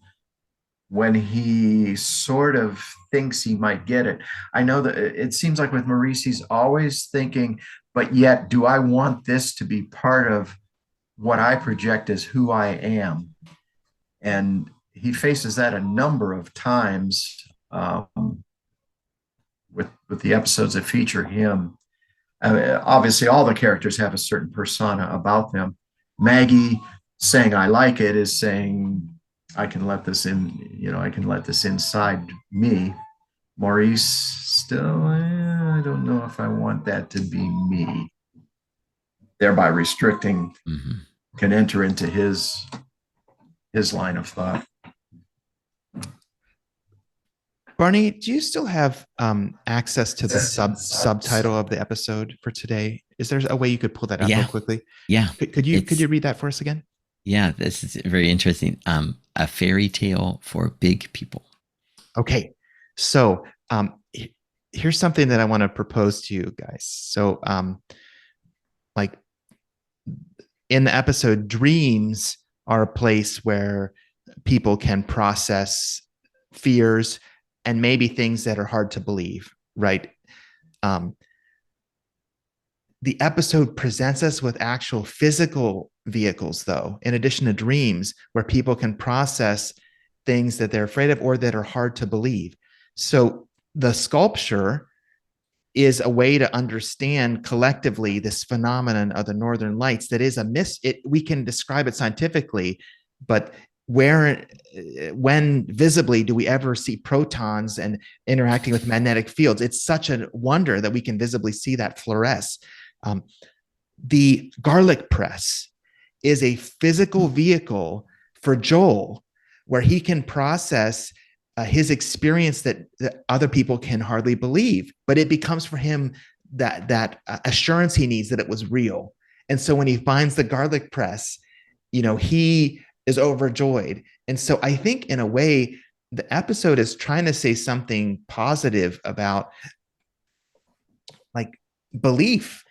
when he sort of thinks he might get it. I know that it seems like with Maurice, he's always thinking, but yet, do I want this to be part of what I project as who I am? And he faces that a number of times with the episodes that feature him. Obviously, all the characters have a certain persona about them. Maggie saying "I like it" is saying, I can let this in, I can let this inside me. Maurice still, I don't know if I want that to be me. Thereby restricting, can enter into his line of thought. Barney, do you still have access to the subtitle of the episode for today? Is there a way you could pull that up real quickly? Yeah. Could you read that for us again? Yeah, this is very interesting. A fairy tale for big people. Okay. So here's something that I want to propose to you guys. So like in the episode, dreams are a place where people can process fears and maybe things that are hard to believe, right? the episode presents us with actual physical vehicles, though, in addition to dreams, where people can process things that they're afraid of or that are hard to believe. So the sculpture is a way to understand collectively this phenomenon of the northern lights that is a we can describe it scientifically, but when visibly do we ever see protons and interacting with magnetic fields? It's such a wonder that we can visibly see that fluoresce. The garlic press is a physical vehicle for Joel where he can process his experience that other people can hardly believe, but it becomes for him that assurance he needs that it was real. And so when he finds the garlic press, he is overjoyed. And so I think in a way, the episode is trying to say something positive about like belief.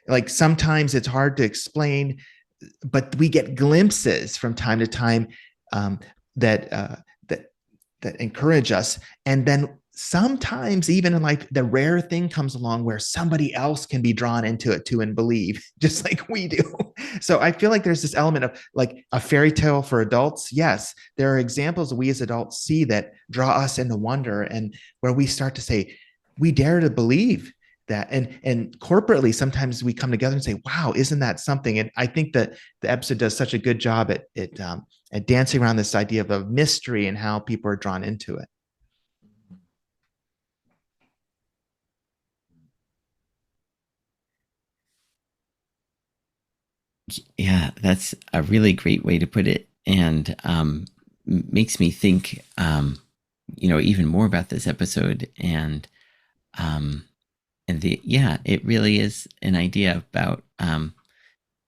Like sometimes it's hard to explain, but we get glimpses from time to time that encourage us. And then sometimes even in life, the rare thing comes along where somebody else can be drawn into it too and believe, just like we do. So I feel like there's this element of like a fairy tale for adults. Yes, there are examples we as adults see that draw us into wonder and where we start to say, we dare to believe that. And corporately, sometimes we come together and say, wow, isn't that something? And I think that the episode does such a good job at dancing around this idea of a mystery and how people are drawn into it. Yeah, that's a really great way to put it, and makes me think, even more about this episode, and it really is an idea about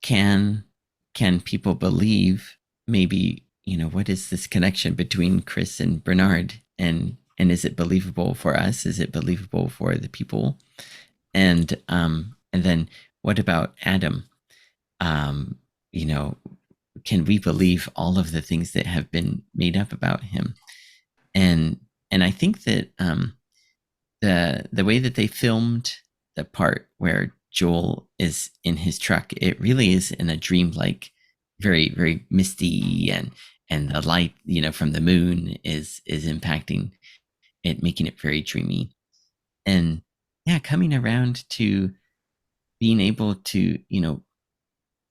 can people believe? Maybe what is this connection between Chris and Bernard, and is it believable for us? Is it believable for the people? And then what about Adam? You know, can we believe all of the things that have been made up about him? And I think that the way that they filmed the part where Joel is in his truck, it really is in a dreamlike, very very misty, and the light from the moon is impacting it, making it very dreamy. And yeah, coming around to being able to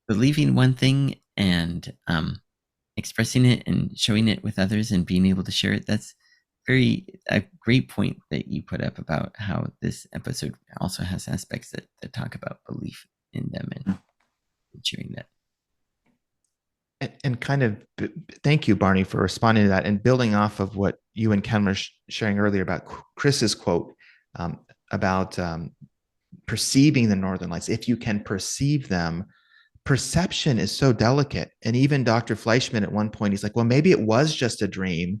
believing one thing and expressing it and showing it with others and being able to share it. That's a great point that you put up about how this episode also has aspects that talk about belief in them and sharing that. And kind of thank you, Barney, for responding to that and building off of what you and Ken were sharing earlier about Chris's quote about perceiving the northern lights. If you can perceive them, perception is so delicate. And even Dr. Fleischman at one point, he's like, well, maybe it was just a dream.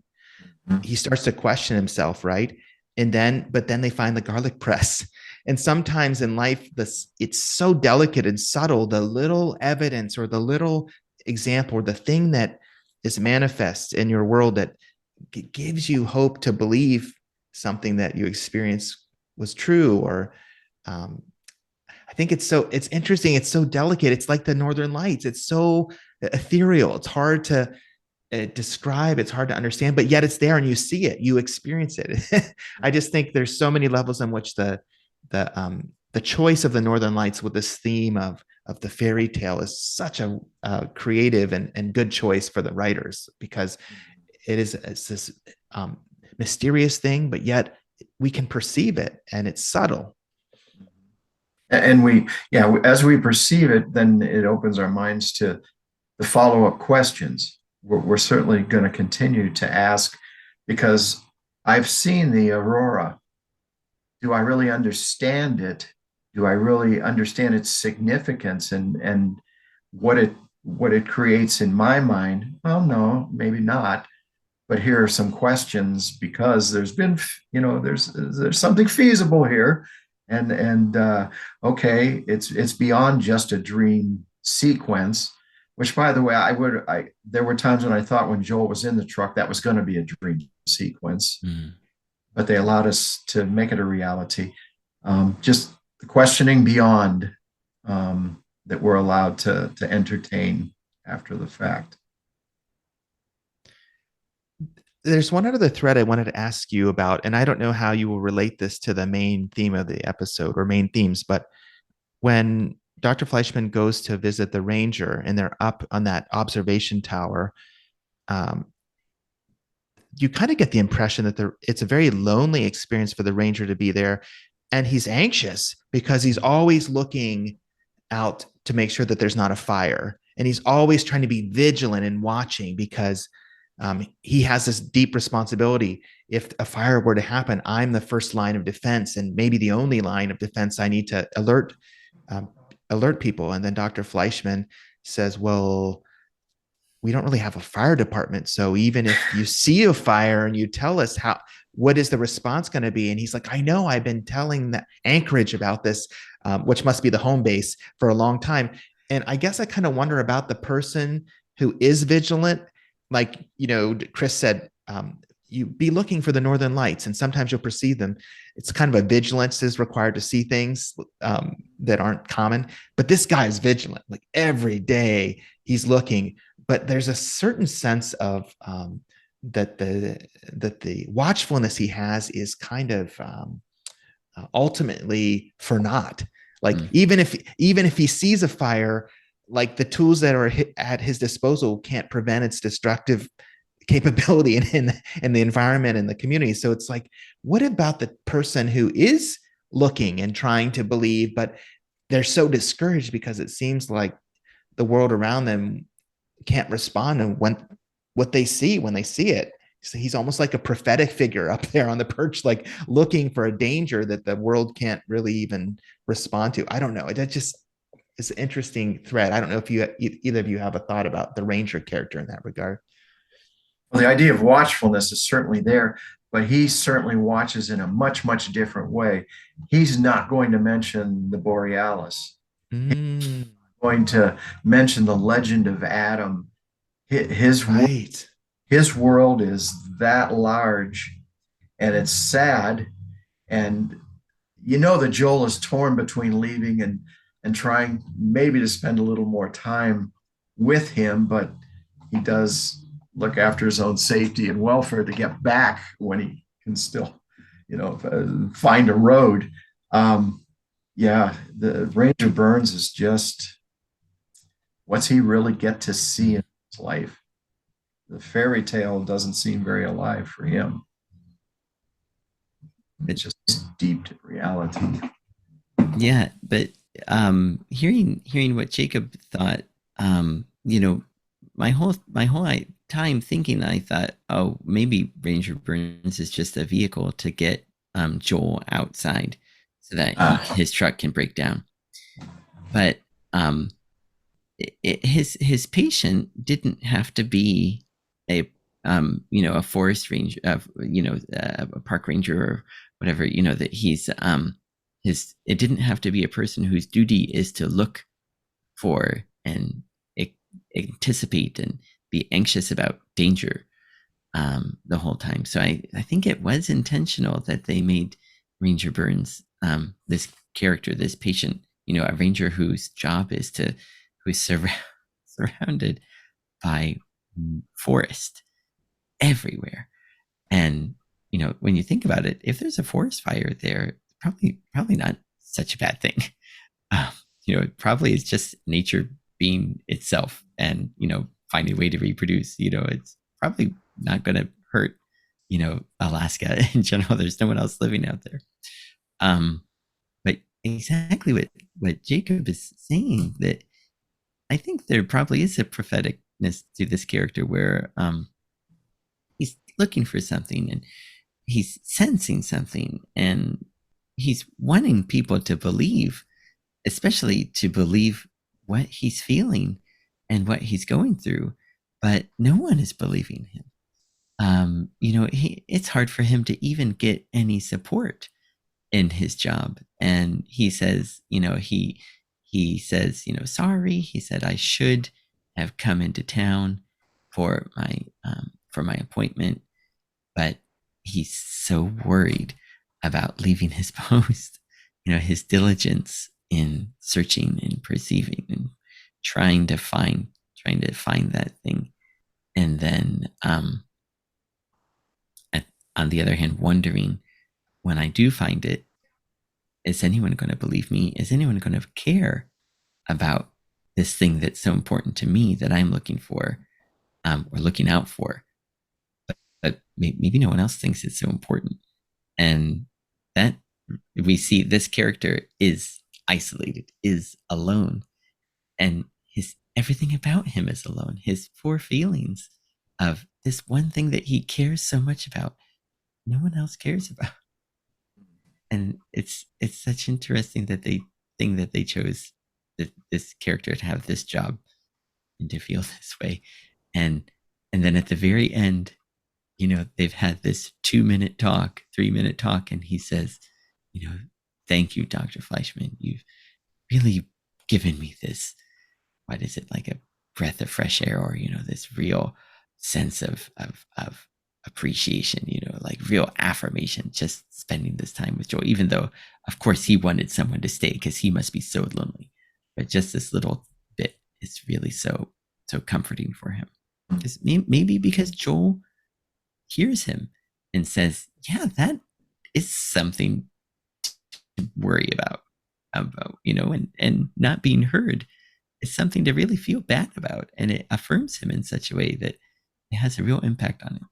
Mm-hmm. He starts to question himself, right? But then they find the garlic press. And sometimes in life, it's so delicate and subtle, the little evidence or the little example or the thing that is manifest in your world that gives you hope to believe something that you experienced was true. Or I think it's interesting. It's so delicate. It's like the northern lights. It's so ethereal. It's hard to describe. It's hard to understand, but yet it's there and you see it, you experience it. I just think there's so many levels in which the choice of the northern lights with this theme of the fairy tale is such a creative and good choice for the writers, because it's this mysterious thing, but yet we can perceive it and it's subtle. And as we perceive it, then it opens our minds to the follow-up questions. We're certainly going to continue to ask, because I've seen the Aurora. Do I really understand it? Do I really understand its significance and what it creates in my mind? Well, no, maybe not. But here are some questions, because there's been, there's something feasible here. And okay, it's beyond just a dream sequence, which, by the way, there were times when I thought when Joel was in the truck that was going to be a dream sequence, but they allowed us to make it a reality. Just the questioning beyond that we're allowed to entertain after the fact. There's one other thread I wanted to ask you about, and I don't know how you will relate this to the main theme of the episode or main themes, but when Dr. Fleischman goes to visit the ranger and they're up on that observation tower, um, you kind of get the impression that it's a very lonely experience for the ranger to be there. And he's anxious because he's always looking out to make sure that there's not a fire. And he's always trying to be vigilant and watching because he has this deep responsibility. If a fire were to happen, I'm the first line of defense and maybe the only line of defense. I need to um, alert people. And then Dr. Fleischman says, well, we don't really have a fire department. So even if you see a fire and you tell us what is the response going to be? And he's like, I know, I've been telling the Anchorage about this, which must be the home base, for a long time. And I guess I kind of wonder about the person who is vigilant. Like, Chris said, you be looking for the northern lights and sometimes you'll perceive them. It's kind of a vigilance is required to see things that aren't common. But this guy is vigilant. Like every day he's looking. But there's a certain sense of that the watchfulness he has is kind of ultimately for naught. Like even if he sees a fire, like the tools that are at his disposal can't prevent its destructive capability in the environment and the community. So it's like, what about the person who is looking and trying to believe, but they're so discouraged because it seems like the world around them can't respond to what they see when they see it. So he's almost like a prophetic figure up there on the perch, like looking for a danger that the world can't really even respond to. I don't know. That just is an interesting thread. I don't know if either of you have a thought about the ranger character in that regard. Well, the idea of watchfulness is certainly there, but he certainly watches in a much, much different way. He's not going to mention the Borealis. Mm, Going to mention the legend of Adam. His right. his world is that large, and it's sad. And that Joel is torn between leaving and trying maybe to spend a little more time with him, but he does look after his own safety and welfare to get back when he can still, find a road. Yeah, the Ranger Burns is just, what's he really get to see in his life? The fairy tale doesn't seem very alive for him. It's just steeped in reality. Yeah, but hearing what Jacob thought, my whole time thinking, I thought, oh, maybe Ranger Burns is just a vehicle to get Joel outside so that his truck can break down. But his patient didn't have to be a forest ranger, a park ranger or whatever, that he's it didn't have to be a person whose duty is to look for and anticipate and be anxious about danger the whole time. So I think it was intentional that they made Ranger Burns this character, this patient, a ranger whose job is who's surrounded by forest everywhere. And when you think about it, if there's a forest fire there, probably not such a bad thing. Probably it's just nature being itself and finding a way to reproduce. It's probably not going to hurt Alaska in general. There's no one else living out there. But exactly what Jacob is saying, that I think there probably is a propheticness to this character where he's looking for something and he's sensing something and he's wanting people to believe, especially to believe what he's feeling and what he's going through, but no one is believing him. It's hard for him to even get any support in his job. And he says, he says, sorry. He said, I should have come into town for my appointment, but he's so worried about leaving his post. His diligence in searching and perceiving and trying to find that thing. And then on the other hand, wondering, when I do find it, is anyone going to believe me? Is anyone going to care about this thing that's so important to me that I'm looking for, or looking out for? But maybe no one else thinks it's so important. And that we see this character is isolated, is alone, and his everything about him is alone. His four feelings of this one thing that he cares so much about, no one else cares about. And it's such interesting that they chose this character to have this job and to feel this way. And then at the very end, they've had this 2-minute talk, 3-minute talk, and he says, thank you, Dr. Fleischman. You've really given me this, what is it, like a breath of fresh air, or, this real sense of appreciation, like real affirmation, just spending this time with Joel, even though, of course, he wanted someone to stay because he must be so lonely. But just this little bit is really so comforting for him. Maybe because Joel hears him and says, yeah, that is something to worry about, and not being heard is something to really feel bad about. And it affirms him in such a way that it has a real impact on him.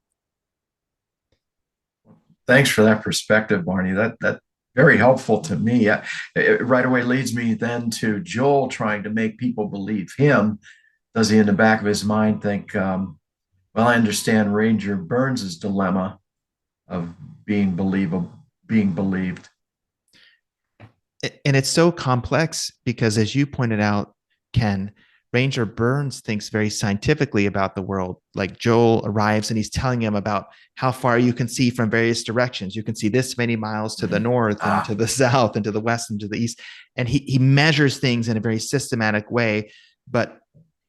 Thanks for that perspective, Barney. That very helpful to me. It right away leads me then to Joel trying to make people believe him. Does he, in the back of his mind, think, well, I understand Ranger Burns's dilemma of being believed. And it's so complex because, as you pointed out, Ken, Ranger Burns thinks very scientifically about the world. Like, Joel arrives and he's telling him about how far you can see from various directions. You can see this many miles to the north and to the south and to the west and to the east. And he measures things in a very systematic way. But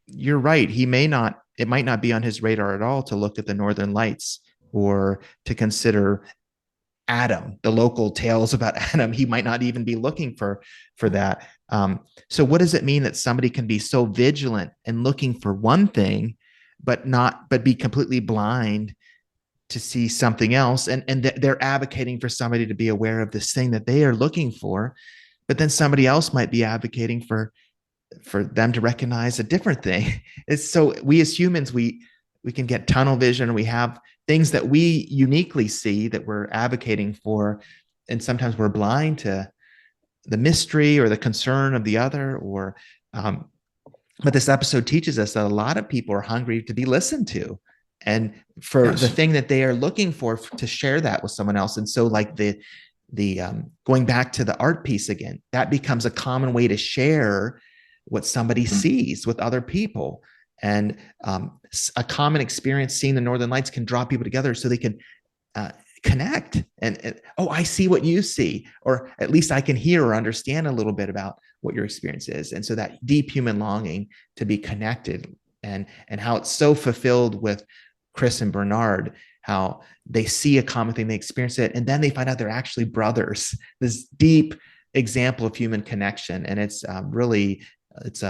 you're right. It might not be on his radar at all to look at the Northern Lights or to consider Adam, the local tales about Adam. He might not even be looking for that. So what does it mean that somebody can be so vigilant and looking for one thing, but be completely blind to see something else? And they're advocating for somebody to be aware of this thing that they are looking for, but then somebody else might be advocating for them to recognize a different thing. It's so, we as humans, we can get tunnel vision. We have things that we uniquely see that we're advocating for. And sometimes we're blind to the mystery or the concern of the other, but this episode teaches us that a lot of people are hungry to be listened to, and for the thing that they are looking for, to share that with someone else. And so, like the going back to the art piece again, that becomes a common way to share what somebody sees with other people. And a common experience seeing the Northern Lights can draw people together so they can connect and I see what you see, or at least I can hear or understand a little bit about what your experience is. And so that deep human longing to be connected, and how it's so fulfilled with Chris and Bernard, how they see a common thing, they experience it, and then they find out they're actually brothers. This deep example of human connection. And it's really, it's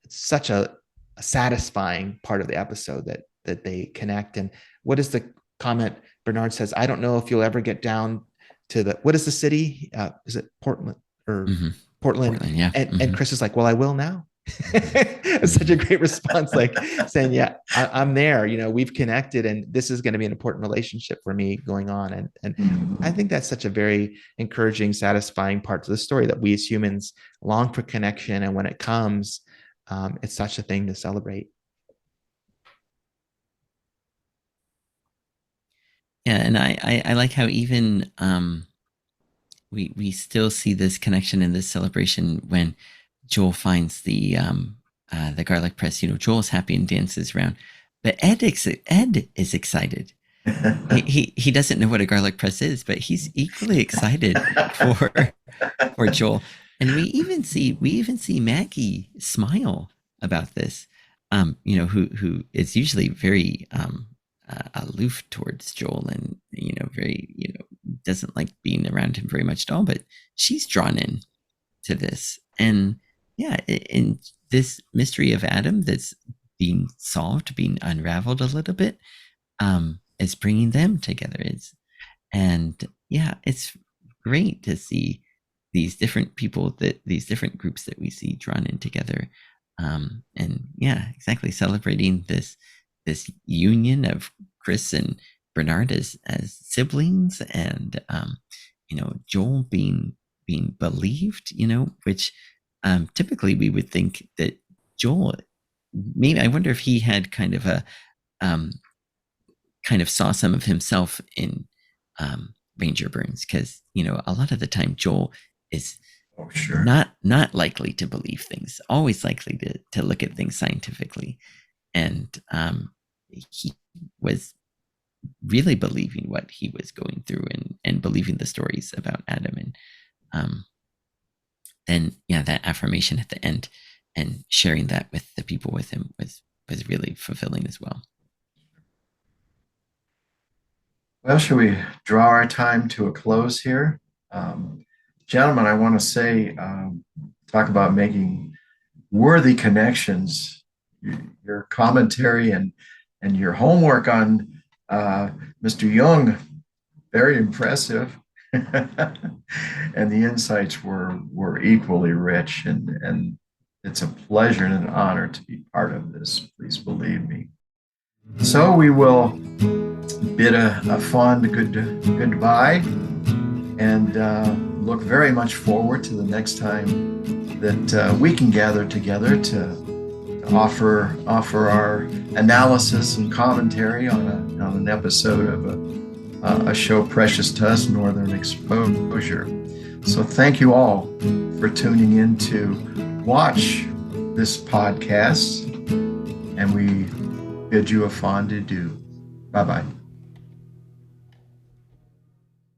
such a satisfying part of the episode that they connect. And what is the comment? Bernard says, I don't know if you'll ever get down to what is the city? Is it Portland or Portland? Yeah. And Chris is like, well, I will now. It's such a great response, like saying, yeah, I'm there, we've connected, and this is going to be an important relationship for me going on. And I think that's such a very encouraging, satisfying part to the story, that we as humans long for connection. And when it comes, it's such a thing to celebrate. Yeah, and I like how even we still see this connection in this celebration when Joel finds the garlic press. Joel's happy and dances around, but Ed is excited. he doesn't know what a garlic press is, but he's equally excited for Joel. And we even see Maggie smile about this. Who is usually very aloof towards Joel, and very doesn't like being around him very much at all. But she's drawn in to this. And yeah, in this mystery of Adam that's being solved, being unraveled a little bit, is bringing them together. And yeah, it's great to see these different people, that these different groups that we see drawn in together. And yeah, exactly, celebrating this union of Chris and Bernard as siblings, and Joel being believed, which typically we would think that Joel, maybe, I wonder if he had kind of saw some of himself in Ranger Burns, because a lot of the time Joel is not likely to believe things, always likely to look at things scientifically, and he was really believing what he was going through, and believing the stories about Adam, and then that affirmation at the end and sharing that with the people with him was really fulfilling as well. Well, should we draw our time to a close here? Gentlemen, I want to say, talk about making worthy connections. Your commentary and your homework on Mr. Jung, very impressive. And the insights were equally rich, and it's a pleasure and an honor to be part of this. Please believe me. So we will bid a fond goodbye, and look very much forward to the next time that we can gather together to offer our analysis and commentary on an episode of a show precious to us, Northern Exposure. So thank you all for tuning in to watch this podcast, and we bid you a fond adieu. Bye-bye.